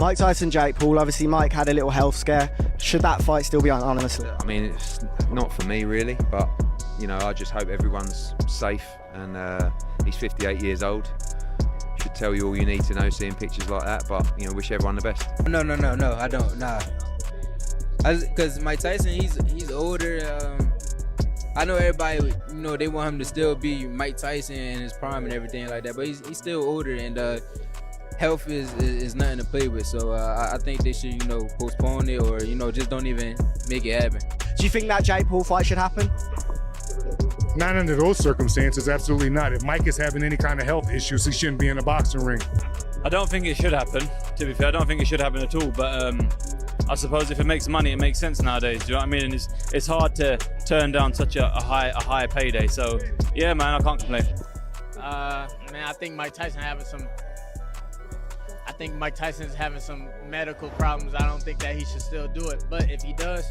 Mike Tyson, Jake Paul, obviously Mike had a little health scare. Should that fight still be on, honestly? I mean, it's not for me really, but you know, I just hope everyone's safe, and he's 58 years old. Should tell you all you need to know seeing pictures like that, but you know, wish everyone the best. No, I don't, nah. Because Mike Tyson, he's older. I know everybody, you know, they want him to still be Mike Tyson in his prime and everything like that, but he's still older, and health is nothing to play with. So I think they should, you know, postpone it, or you know, just don't even make it happen. Do you think that Jake Paul fight should happen? Not under those circumstances, absolutely not. If Mike is having any kind of health issues, he shouldn't be in a boxing ring. I don't think it should happen, to be fair. I don't think it should happen at all, but I suppose if it makes money, it makes sense nowadays. Do you know what I mean? And it's hard to turn down such a high payday. So yeah, man, I can't complain. Man, I think Mike Tyson's having some medical problems. I don't think that he should still do it. But if he does,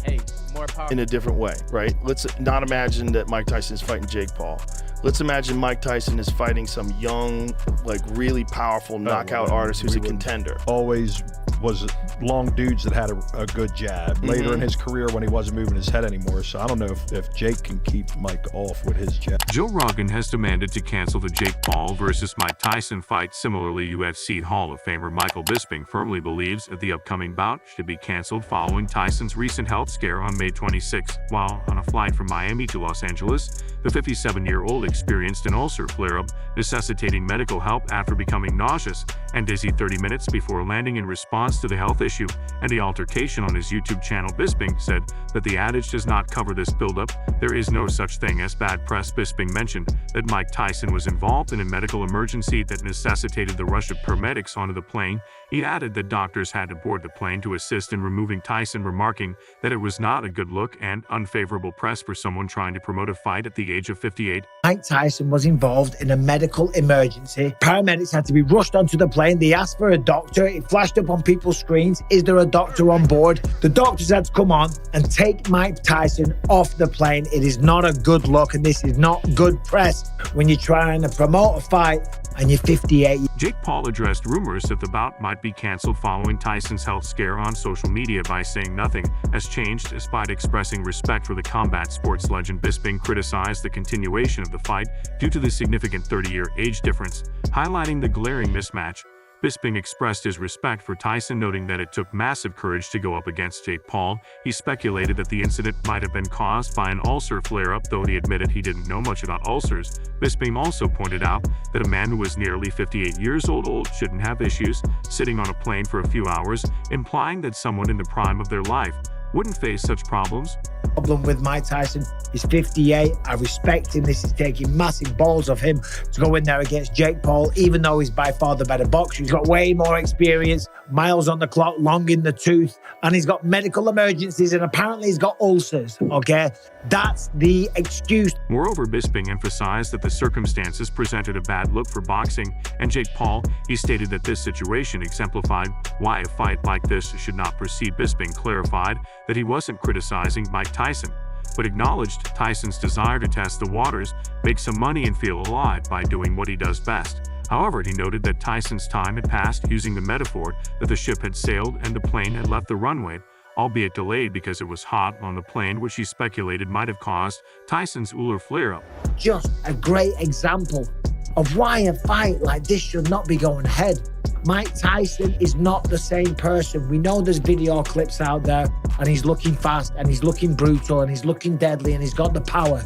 hey, more power. In a different way, right? Let's not imagine that Mike Tyson is fighting Jake Paul. Let's imagine Mike Tyson is fighting some young, like really powerful knockout artist who's a contender. Always was long dudes that had a good jab. Later in his career when he wasn't moving his head anymore. So I don't know if Jake can keep Mike off with his jab. Joe Rogan has demanded to cancel the Jake Paul versus Mike Tyson fight. Similarly, UFC Hall of Famer Michael Bisping firmly believes that the upcoming bout should be canceled following Tyson's recent health scare on May 26. While on a flight from Miami to Los Angeles, the 57-year-old experienced an ulcer flare-up, necessitating medical help after becoming nauseous and dizzy 30 minutes before landing. In response to the health issue and the altercation on his YouTube channel, Bisping said that the adage does not cover this buildup. There is no such thing as bad press. Bisping mentioned that Mike Tyson was involved in a medical emergency that necessitated the rush of paramedics onto the plane. He added that doctors had to board the plane to assist in removing Tyson, remarking that it was not a good look and unfavorable press for someone trying to promote a fight at the age of 58. Mike Tyson was involved in a medical emergency. Paramedics had to be rushed onto the plane. They asked for a doctor. It flashed up on people's screens. Is there a doctor on board? The doctors had to come on and take Mike Tyson off the plane. It is not a good look, and this is not good press when you're trying to promote a fight and you're 58. Jake Paul addressed rumors that the bout might be canceled following Tyson's health scare on social media by saying nothing has changed. Despite expressing respect for the combat sports legend, Bisping criticized the continuation of the fight due to the significant 30-year age difference, highlighting the glaring mismatch. Bisping expressed his respect for Tyson, noting that it took massive courage to go up against Jake Paul. He speculated that the incident might have been caused by an ulcer flare-up, though he admitted he didn't know much about ulcers. Bisping also pointed out that a man who was nearly 58 years old shouldn't have issues sitting on a plane for a few hours, implying that someone in the prime of their life wouldn't face such problems. Problem with Mike Tyson, he's 58. I respect him. This is taking massive balls of him to go in there against Jake Paul, even though he's by far the better boxer. He's got way more experience, miles on the clock, long in the tooth, and he's got medical emergencies, and apparently he's got ulcers, okay? That's the excuse. Moreover, Bisping emphasized that the circumstances presented a bad look for boxing and Jake Paul. He stated that this situation exemplified why a fight like this should not proceed. Bisping clarified that he wasn't criticizing Mike Tyson, but acknowledged Tyson's desire to test the waters, make some money, and feel alive by doing what he does best. However, he noted that Tyson's time had passed, using the metaphor that the ship had sailed and the plane had left the runway, albeit delayed because it was hot on the plane, which he speculated might have caused Tyson's ulcer flare-up. Just a great example of why a fight like this should not be going ahead. Mike Tyson is not the same person. We know there's video clips out there, and he's looking fast, and he's looking brutal, and he's looking deadly, and he's got the power.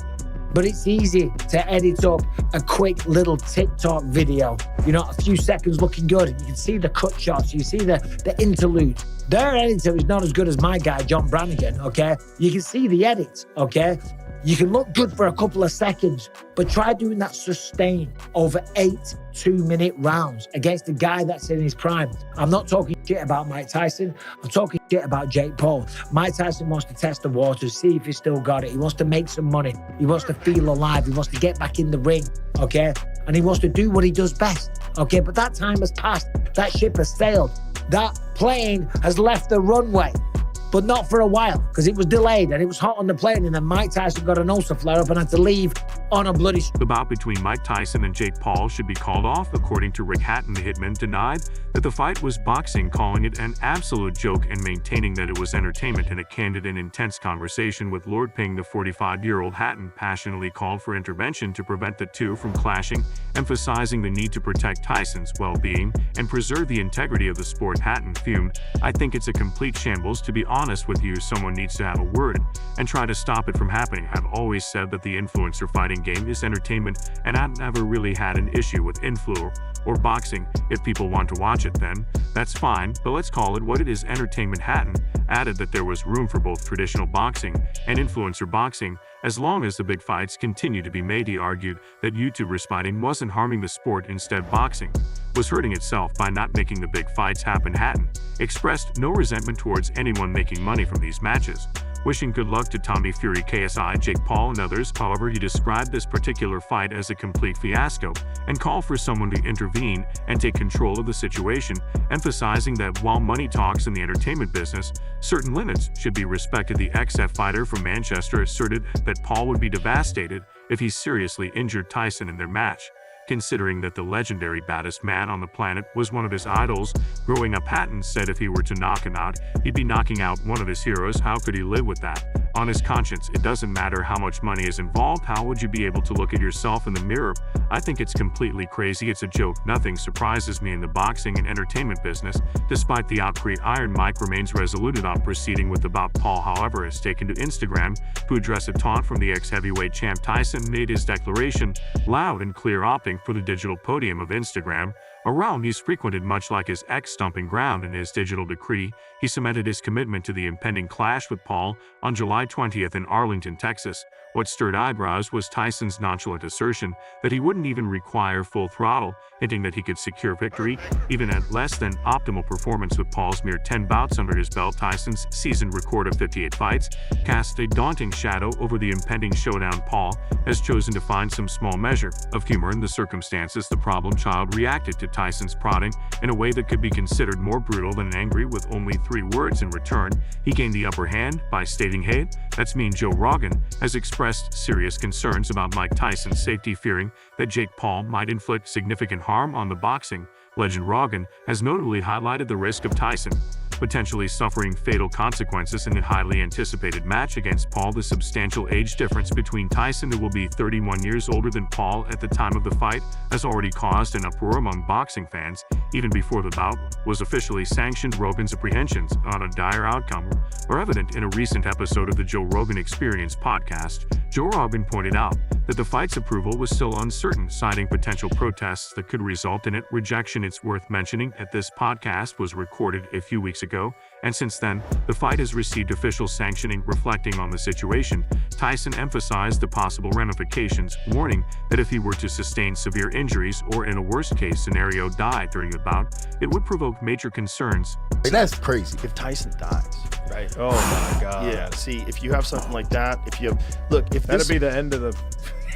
But it's easy to edit up a quick little TikTok video. You know, a few seconds looking good. You can see the cut shots. You see the interlude. Their editor is not as good as my guy, John Brannigan, okay? You can see the edits, okay? You can look good for a couple of seconds, but try doing that sustained over 8 2-minute rounds against a guy that's in his prime. I'm not talking shit about Mike Tyson. I'm talking shit about Jake Paul. Mike Tyson wants to test the waters, see if he's still got it. He wants to make some money. He wants to feel alive. He wants to get back in the ring, okay? And he wants to do what he does best, okay? But that time has passed. That ship has sailed. That plane has left the runway. But not for a while, because it was delayed and it was hot on the plane, and then Mike Tyson got an ulcer flare-up and had to leave on a bloody The bout between Mike Tyson and Jake Paul should be called off, according to Rick Hatton. The hitman denied that the fight was boxing, calling it an absolute joke and maintaining that it was entertainment. In a candid and intense conversation with Lord Ping, the 45-year-old Hatton passionately called for intervention to prevent the two from clashing, emphasizing the need to protect Tyson's well-being and preserve the integrity of the sport. Hatton fumed, "I think it's a complete shambles. To be honest with you, someone needs to have a word and try to stop it from happening. I've always said that the influencer fighting game is entertainment, and I've never really had an issue with influ or boxing. If people want to watch it, then that's fine, but let's call it what it is, entertainment." Hatton added that there was room for both traditional boxing and influencer boxing as long as the big fights continue to be made. He argued that YouTubers fighting wasn't harming the sport, instead boxing was hurting itself by not making the big fights happen. Hatton expressed no resentment towards anyone making money from these matches, wishing good luck to Tommy Fury, KSI, Jake Paul, and others. However, he described this particular fight as a complete fiasco and called for someone to intervene and take control of the situation, emphasizing that while money talks in the entertainment business, certain limits should be respected. The ex-UFC fighter from Manchester asserted that Paul would be devastated if he seriously injured Tyson in their match, considering that the legendary baddest man on the planet was one of his idols. Growing up, Hatton said if he were to knock him out, he'd be knocking out one of his heroes. How could he live with that on his conscience? It doesn't matter how much money is involved. How would you be able to look at yourself in the mirror? I think it's completely crazy. It's a joke. Nothing surprises me in the boxing and entertainment business. Despite the outcry, Iron Mike remains resolute about proceeding with the bout. Paul, however, has taken to Instagram to address a taunt from the ex-heavyweight champ. Tyson made his declaration loud and clear, opting for the digital podium of Instagram, a realm he's frequented much like his ex-stomping ground. In his digital decree, he cemented his commitment to the impending clash with Paul on July 20th in Arlington, Texas. What stirred eyebrows was Tyson's nonchalant assertion that he wouldn't even require full throttle, hinting that he could secure victory even at less than optimal performance. With Paul's mere 10 bouts under his belt, Tyson's seasoned record of 58 fights cast a daunting shadow over the impending showdown. Paul has chosen to find some small measure of humor in the circumstances. The problem child reacted to Tyson's prodding in a way that could be considered more brutal than angry. With only 3 words in return, he gained the upper hand by stating, "Hey, that's mean." Joe Rogan has expressed serious concerns about Mike Tyson's safety, fearing that Jake Paul might inflict significant harm on the boxing legend. Rogan has notably highlighted the risk of Tyson potentially suffering fatal consequences in a highly anticipated match against Paul. The substantial age difference between Tyson, who will be 31 years older than Paul at the time of the fight, has already caused an uproar among boxing fans. Even before the bout was officially sanctioned, Rogan's apprehensions on a dire outcome were evident. In a recent episode of the Joe Rogan Experience podcast, Joe Rogan pointed out that the fight's approval was still uncertain, citing potential protests that could result in its rejection. It's worth mentioning that this podcast was recorded a few weeks ago, and since then, the fight has received official sanctioning. Reflecting on the situation, Tyson emphasized the possible ramifications, warning that if he were to sustain severe injuries or, in a worst-case scenario, die during the bout, it would provoke major concerns. That's crazy. If Tyson dies, right? Oh my God. Yeah. See, if you have something like that, if you have, look, if that'd be the end of the.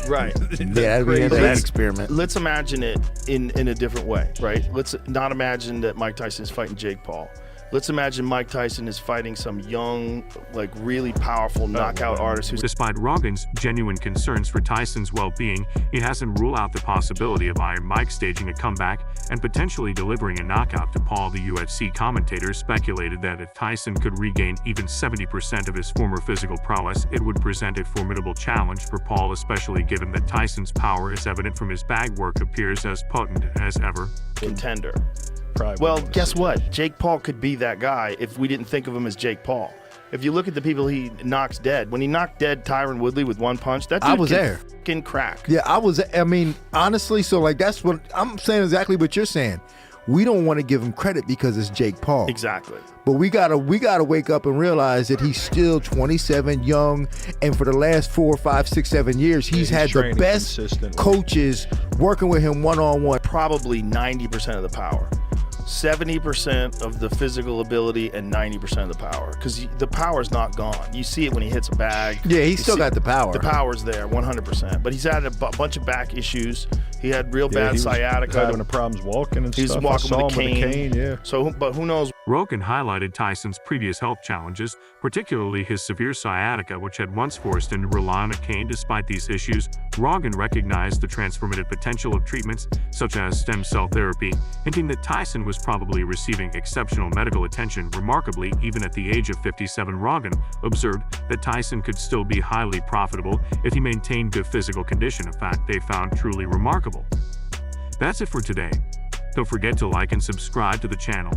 Right. Yeah, that'd be the end of that experiment. Let's imagine it in a different way, right? Let's not imagine that Mike Tyson is fighting Jake Paul. Let's imagine Mike Tyson is fighting some young, like really powerful knockout artist who's... Despite Rogan's genuine concerns for Tyson's well-being, he hasn't ruled out the possibility of Iron Mike staging a comeback and potentially delivering a knockout to Paul. The UFC commentators speculated that if Tyson could regain even 70% of his former physical prowess, it would present a formidable challenge for Paul, especially given that Tyson's power is evident from his bag work, appears as potent as ever. Contender. Well, guess what? Jake Paul could be that guy if we didn't think of him as Jake Paul. If you look at the people he knocks dead, when he knocked dead Tyron Woodley with one punch, that dude I was there. Fucking crack. Yeah, I was. I mean, honestly, so like that's what I'm saying. Exactly what you're saying. We don't want to give him credit because it's Jake Paul. Exactly. But we gotta wake up and realize that he's still 27, young, and for the last 4, 5, 6, 7 years, he's had the best coaches working with him one-on-one. Probably 90% of the power. 70% of the physical ability and 90% of the power, because the power's not gone. You see it when he hits a bag. Yeah, he's still got the power. The power's there, 100%. But he's had a bunch of back issues. He had real bad he was sciatica. having problems walking and He's stuff. walking I saw with a him with a cane, yeah. So, but who knows? Rogan highlighted Tyson's previous health challenges, particularly his severe sciatica, which had once forced him to rely on a cane. Despite these issues, Rogan recognized the transformative potential of treatments such as stem cell therapy, hinting that Tyson was probably receiving exceptional medical attention. Remarkably, even at the age of 57, Rogan observed that Tyson could still be highly profitable if he maintained good physical condition, a fact they found truly remarkable. That's it for today. Don't forget to like and subscribe to the channel.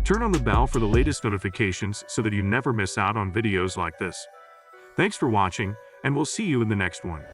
Turn on the bell for the latest notifications so that you never miss out on videos like this. Thanks for watching, and we'll see you in the next one.